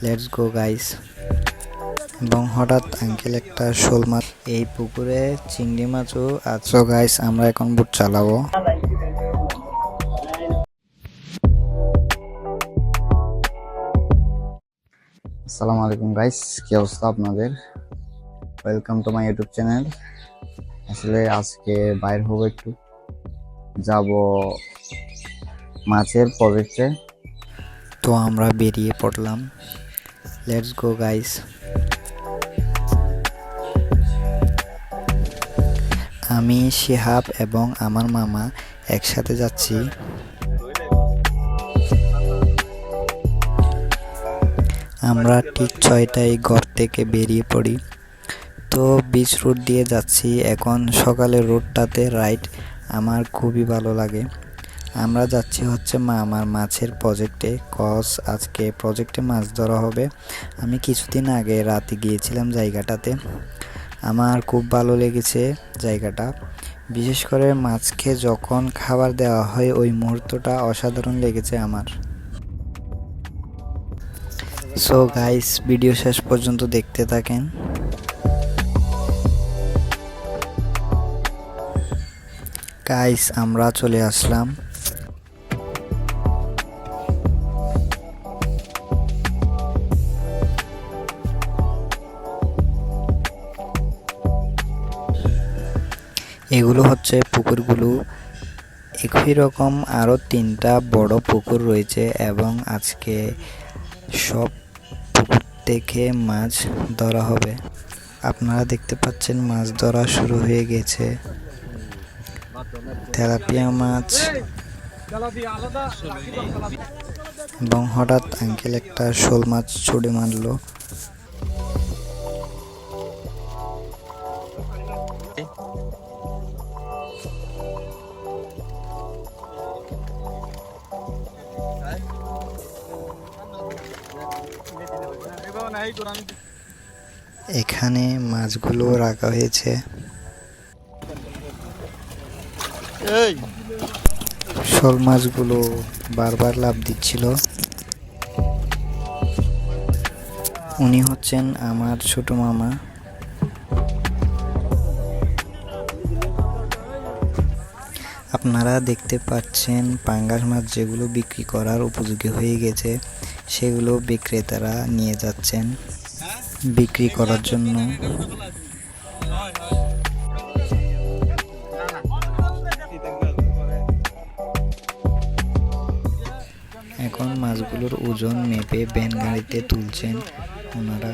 Let's go guys. এবং হঠাৎ uncle একটা শোল মাছ, এই পুকুরে চিংড়ি মাছও আছে। গাইস আমরা এখন বুট চালাবো। আসসালামু আলাইকুম গাইস, কি অবস্থা আপনাদের? Welcome to my YouTube channel. আসলে আজকে বাইর হবো, একটু যাব মাছের প্রজেক্টে। তো আমরা বেরিয়ে পড়লাম। Let's go guys. আমি শিহাব এবং আমার মামা একসাথে যাচ্ছি। আমরা ঠিক 6টায় ঘর থেকে বেরিয়ে পড়ি। তো বিচ রোড দিয়ে যাচ্ছি। এখন সকালের রোডটাতে রাইড আমার খুবই ভালো লাগে। আমরা যাচ্ছি হচ্ছে আমার মাছের প্রজেক্টে, আজকে প্রজেক্টে মাছ ধরা হবে। আমি কিছুদিন আগে রাতে গিয়েছিলাম জায়গাটাতে, আমার খুব ভালো লেগেছে জায়গাটা। বিশেষ করে মাছকে যখন খাবার দেওয়া হয় ওই মুহূর্তটা অসাধারণ লেগেছে আমার। সো গাইস, ভিডিও শেষ পর্যন্ত দেখতে থাকেন। গাইস আমরা চলে আসলাম। এগুলো হচ্ছে পুকুরগুলো। একই রকম আরও 3টা বড় পুকুর রয়েছে এবং আজকে সব পুকুর থেকে মাছ ধরা হবে। আপনারা দেখতে পাচ্ছেন মাছ ধরা শুরু হয়ে গেছে। তেলাপিয়া মাছ। এবং হঠাৎ আঙ্কেল একটা শোল মাছ ছুড়ে মারলো। এখানে মাছগুলো রাখা হয়েছে। শোল মাছগুলো বারবার লাফ দিচ্ছিল। উনি হচ্ছেন আমার ছোট মামা। আপনারা দেখতে পাচ্ছেন পাঙ্গাস মাছ যেগুলো বিক্রি করার উপযোগী হয়ে গেছে, সেগুলো বিক্রেতারা নিয়ে যাচ্ছেন বিক্রি করার জন্য। এখন মাছগুলোর ওজন মেপে ভ্যান গাড়িতে তুলছেন ওনারা।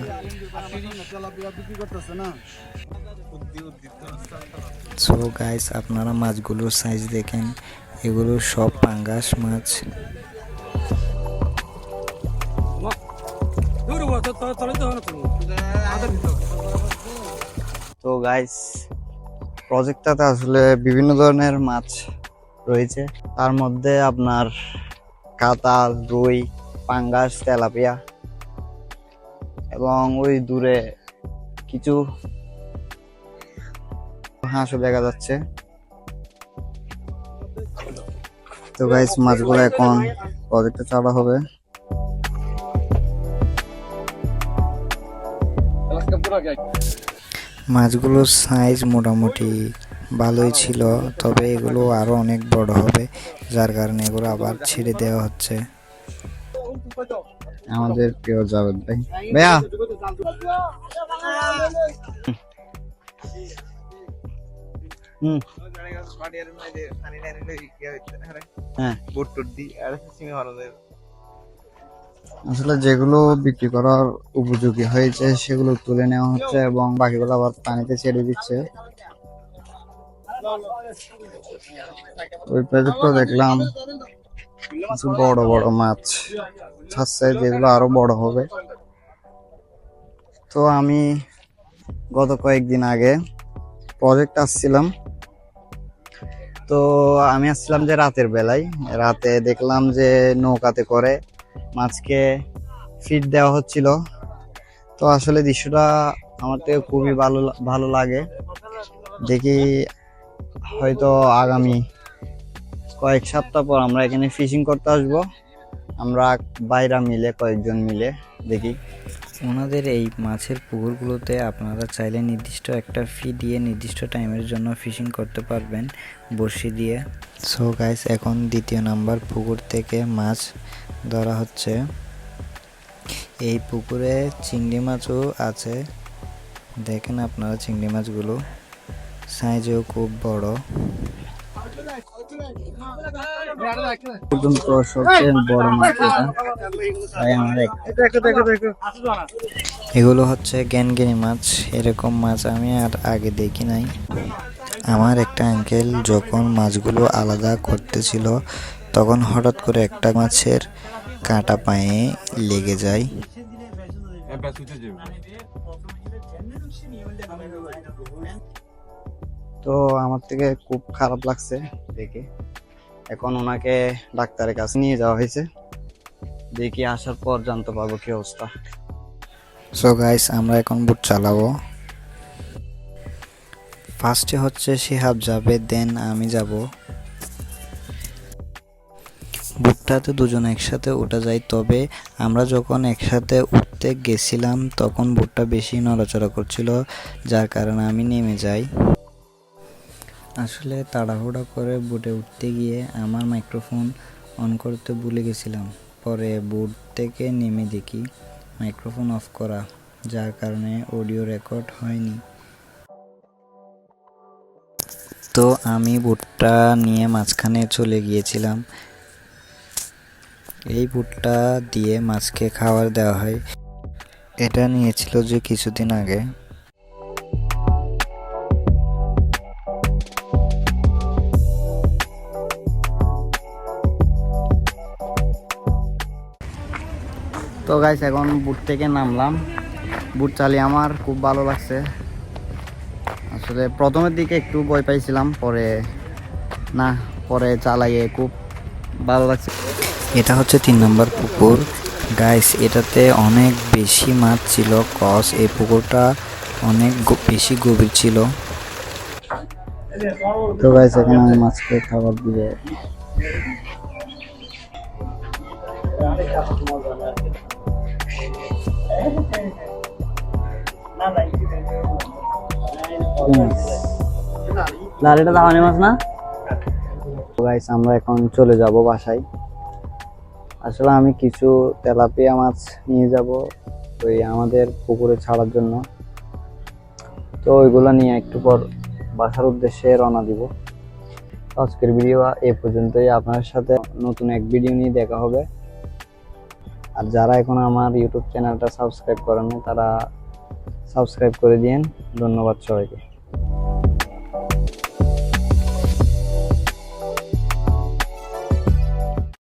সো গাইস, আপনারা মাছগুলোর সাইজ দেখেন, এগুলো সব পাঙ্গাস মাছ। তো গাইস, প্রজেক্টটাতে আসলে বিভিন্ন ধরনের মাছ রয়েছে। তার মধ্যে আপনার কাতাল, রুই, পাঙ্গাস, তেলাপিয়া এবং ওই দূরে কিছু হাঁসও দেখা যাচ্ছে। তো গাইস, মাছগুলো এখন প্রজেক্টে ছাড়া হবে। মাছগুলোর সাইজ মোটামুটি ভালোই ছিল, তবে এগুলো আরো অনেক বড় হবে, যার কারণে এগুলো আবার ছেড়ে দেওয়া হচ্ছে। আমাদের প্রিয় জাভেদ ভাই, ভাইয়া আসলে যেগুলো বিক্রি করার উপযোগী হয়েছে সেগুলো তুলে নেওয়া হচ্ছে এবং বাকিগুলো আবার পানিতে ছেড়ে দিচ্ছে। ওই প্রজেক্টটা দেখলাম কিছু বড় বড় মাছ ছাড়ছে, যেগুলো আরো বড় হবে। তো আমি গত কয়েকদিন আগে প্রজেক্ট আসছিলাম। তো আমি আসছিলাম যে রাতের বেলায়, রাতে দেখলাম যে নৌকাতে করে মাছকে ফিড দেওয়া হচ্ছিল। তো আসলে দৃশ্যটা আমার থেকে খুবই ভালো লাগে। দেখি হয়তো আগামী কয়েক সপ্তাহ পর আমরা এখানে ফিশিং করতে আসবো, আমরা বাইরা মিলে, কয়েকজন মিলে। দেখি। ওনাদের এই মাছের পুকুরগুলোতে আপনারা চাইলে নির্দিষ্ট একটা ফি দিয়ে নির্দিষ্ট টাইমের জন্য ফিশিং করতে পারবেন বড়শি দিয়ে। সো গাইস, এখন দ্বিতীয় নাম্বার পুকুর থেকে মাছ ধরা হচ্ছে। এই পুকুরে চিংড়ি মাছও আছে, দেখেন আপনারা চিংড়ি মাছগুলো সাইজেও খুব বড়। পর্যন্ত সবচেয়ে বড় মাছ এটা। তাই আমার এগুলো হচ্ছে গ্যানগেনি মাছ। এরকম মাছ আমি আর আগে দেখি নাই। আমার একটা আঙ্কেল যখন মাছগুলো আলাদা করতেছিল তখন হঠাৎ করে একটা মাছের কাঁটা পায়ে লেগে যায়। তো আমার থেকে খুব খারাপ লাগছে দেখে। এখন ওনাকে ডাক্তারের কাছে নিয়ে যাওয়া হয়েছে, দেখি আসার পর জানতে পারবো কি অবস্থা। সো গাইস, আমরা এখন বুট চালাবো। ফার্স্টে হচ্ছে শিহাব যাবে, দেন আমি যাব। বুটটাতে দুজন একসাথে উঠা যায়, তবে আমরা যখন একসাথে উঠতে গেছিলাম তখন বুটটা বেশি নড়াচড়া করছিল, যার কারণে আমি নেমে যাই। আসলে তাড়াহুড়া করে বুটে উঠতে গিয়ে আমার মাইক্রোফোন অন করতে ভুলে গেছিলাম। পরে বুট থেকে নেমে দেখি মাইক্রোফোন অফ করা, যার কারণে অডিও রেকর্ড হয়নি। তো আমি বুটটা নিয়ে মাঝখানে চলে গিয়েছিলাম। এই বুটটা দিয়ে মাছকে খাবার দেওয়া হয়। এটা নিয়েছিল যে কিছুদিন আগে। তো গাইস, এখন বুট থেকে নামলাম। বুট চালিয়ে আমার খুব ভালো লাগছে। আসলে প্রথমের দিকে একটু ভয় পাইছিলাম, পরে চালাইয়ে খুব ভালো লাগছে। এটা হচ্ছে 3 নম্বর পুকুর গাইস। এটাতে অনেক বেশি মাছ ছিল। এই পুকুরটা অনেক বেশি গভীর ছিল। তো গাইস, এখন আমি মাছকে খাবার দিয়ে লালিটা দাওয়ানি মাছ না। তো গাইস, আমরা এখন চলে যাব বাসায়। আসলে আমি কিছু তেলাপিয়া মাছ নিয়ে যাব ওই আমাদের পুকুরে ছাড়ার জন্য। তো ওইগুলো নিয়ে একটু পর বাসার উদ্দেশ্যে রওনা দিব। আজকের ভিডিও এ পর্যন্তই। আপনার সাথে নতুন এক ভিডিও নিয়ে দেখা হবে। আর যারা এখন আমার ইউটিউব চ্যানেলটা সাবস্ক্রাইব করেন তারা সাবস্ক্রাইব করে দিন। ধন্যবাদ সবাইকে।